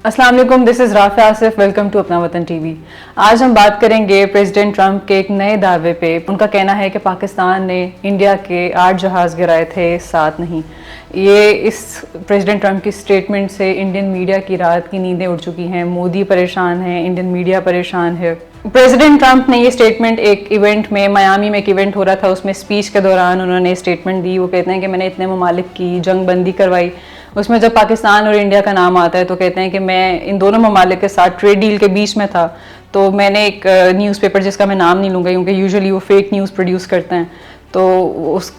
अस्सलाम वालेकुम, this is Rafia Asif. Welcome to Apna Watan TV. आज हम बात करेंगे प्रेसिडेंट ट्रंप के एक नए दावे पे। उनका कहना है कि पाकिस्तान ने इंडिया के 8 जहाज़ गिराए थे, 7 नहीं। ये इस प्रेसिडेंट ट्रंप की स्टेटमेंट से इंडियन मीडिया की रात की नींदें उड़ चुकी हैं। मोदी परेशान है, इंडियन मीडिया परेशान है। प्रेसिडेंट ट्रंप ने ये स्टेटमेंट एक इवेंट में, मियामी में एक इवेंट हो रहा था, उसमें स्पीच के दौरान उन्होंने स्टेटमेंट दी। वो कहते हैं कि मैंने इतने ममालिक की जंग बंदी करवाई। उसमें जब पाकिस्तान और इंडिया का नाम आता है तो कहते हैं कि मैं इन दोनों ममालिक के साथ ट्रेड डील के बीच में था। तो मैंने एक न्यूज़पेपर, जिसका मैं नाम नहीं लूँगा क्योंकि यूजुअली वो फेक न्यूज़ प्रोड्यूस करते हैं, तो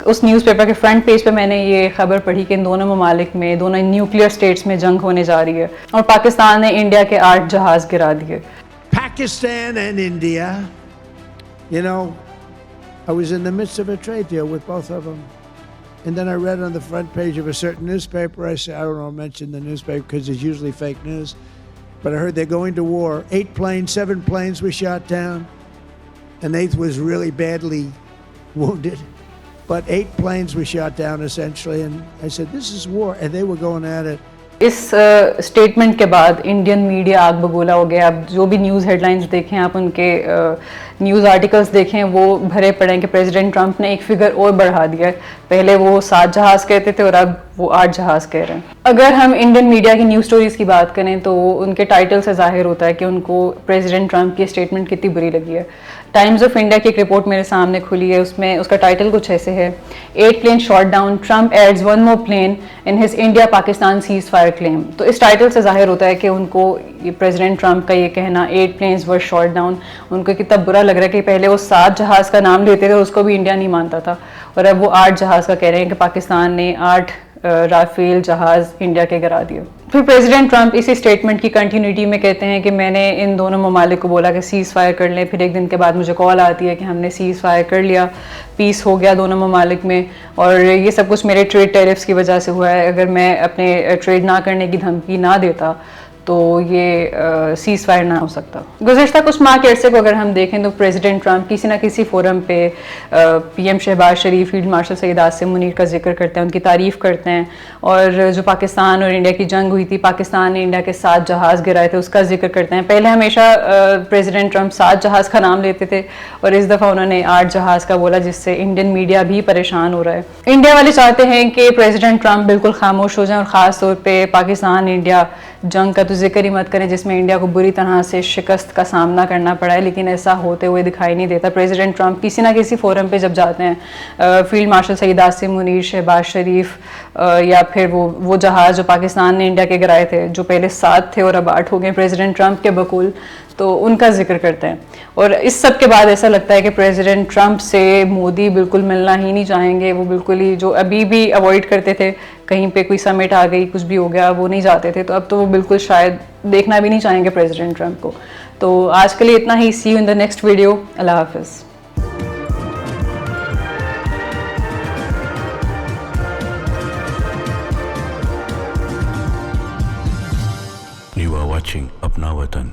उस न्यूज़पेपर के फ्रंट पेज पे मैंने ये खबर पढ़ी कि इन दोनों ममालिक में, दोनों न्यूक्लियर स्टेट्स में जंग होने जा रही है और पाकिस्तान ने इंडिया के 8 जहाज़ गिरा दिए। Pakistan and India, you know, I was in the midst of a trade deal with both of them. And then I read on the front page of a certain newspaper, I said, I don't know, mention the newspaper because it's usually fake news, but I heard they're going to war. 8 planes, 7 planes were shot down. An 8th was really badly wounded. But 8 planes were shot down essentially. And I said, this is war. And they were going at it. इस statement के बाद Indian media आग बगोला हो गया। अब जो भी news headlines देखें आप, उनके न्यूज़ आर्टिकल्स देखें, वो भरे पड़े हैं कि प्रेसिडेंट ट्रंप ने एक फिगर और बढ़ा दिया है। पहले वो 7 जहाज़ कहते थे और अब वो 8 जहाज़ कह रहे हैं। अगर हम इंडियन मीडिया की न्यूज़ स्टोरीज़ की बात करें तो उनके टाइटल से जाहिर होता है कि उनको प्रेसिडेंट ट्रंप की स्टेटमेंट कितनी बुरी लगी है। टाइम्स ऑफ इंडिया की एक रिपोर्ट मेरे सामने खुली है, उसमें उसका टाइटल कुछ ऐसे है: 8 plane shot down, Trump adds 1 more plane in his India Pakistan ceasefire claim. तो इस टाइटल से जाहिर होता है कि उनको ये प्रेसिडेंट ट्रंप का ये कहना 8 प्लेन्स वर शॉट डाउन, उनको कितना बुरा लग रहा है कि पहले वो 7 जहाज़ का नाम लेते थे और उसको भी इंडिया नहीं मानता था, और अब वो 8 जहाज़ का कह रहे हैं कि पाकिस्तान ने 8 राफेल जहाज़ इंडिया के गिरा दिए। फिर प्रेसिडेंट ट्रंप इसी स्टेटमेंट की कंटिन्यूटी में कहते हैं कि मैंने इन दोनों ममालिक को बोला कि सीज़ फायर कर लें। फिर एक दिन के बाद मुझे कॉल आती है कि हमने सीज़ फायर कर लिया, पीस हो गया दोनों ममालिक में, और ये सब कुछ मेरे ट्रेड टैरिफ्स की वजह से हुआ है। अगर मैं अपने ट्रेड ना करने की धमकी ना देता तो ये सीज़ फायर ना हो सकता। गुज़श्ता कुछ माह के अरसे को अगर हम देखें तो प्रेसिडेंट ट्रंप किसी ना किसी फोरम पे पीएम शहबाज शरीफ, फील्ड मार्शल सईद आसिम मुनीर का जिक्र करते हैं, उनकी तारीफ़ करते हैं, और जो पाकिस्तान और इंडिया की जंग हुई थी, पाकिस्तान ने इंडिया के 7 जहाज़ गिराए थे, उसका जिक्र करते हैं। पहले हमेशा प्रेसिडेंट ट्रंप 7 जहाज़ का नाम लेते थे और इस दफ़ा उन्होंने 8 जहाज़ का बोला, जिससे इंडियन मीडिया भी परेशान हो रहा है। इंडिया वाले चाहते हैं कि प्रेसिडेंट ट्रंप बिल्कुल खामोश हो जाएं और ख़ास तौर पर पाकिस्तान इंडिया जंग का तो जिक्र ही मत करें, जिसमें इंडिया को बुरी तरह से शिकस्त का सामना करना पड़ा है, लेकिन ऐसा होते हुए दिखाई नहीं देता। प्रेसिडेंट ट्रंप किसी ना किसी फोरम पे जब जाते हैं, फील्ड मार्शल सईद आसिम मुनीर, शहबाज शरीफ, या फिर वो जहाज़ जो पाकिस्तान ने इंडिया के गिराए थे, जो पहले 7 थे और अब 8 हो गए प्रेसिडेंट ट्रंप के बकौल, तो उनका जिक्र करते हैं। और इस सब के बाद ऐसा लगता है कि प्रेसिडेंट ट्रंप से मोदी बिल्कुल मिलना ही नहीं चाहेंगे। वो बिल्कुल ही, जो अभी भी अवॉइड करते थे, कहीं पे कोई समिट आ गई, कुछ भी हो गया, वो नहीं जाते थे, तो अब तो वो बिल्कुल शायद देखना भी नहीं चाहेंगे प्रेसिडेंट ट्रंप को। तो आज के लिए इतना ही। See you in the next video. अल्लाह हाफिज़। You are watching Apna Watan.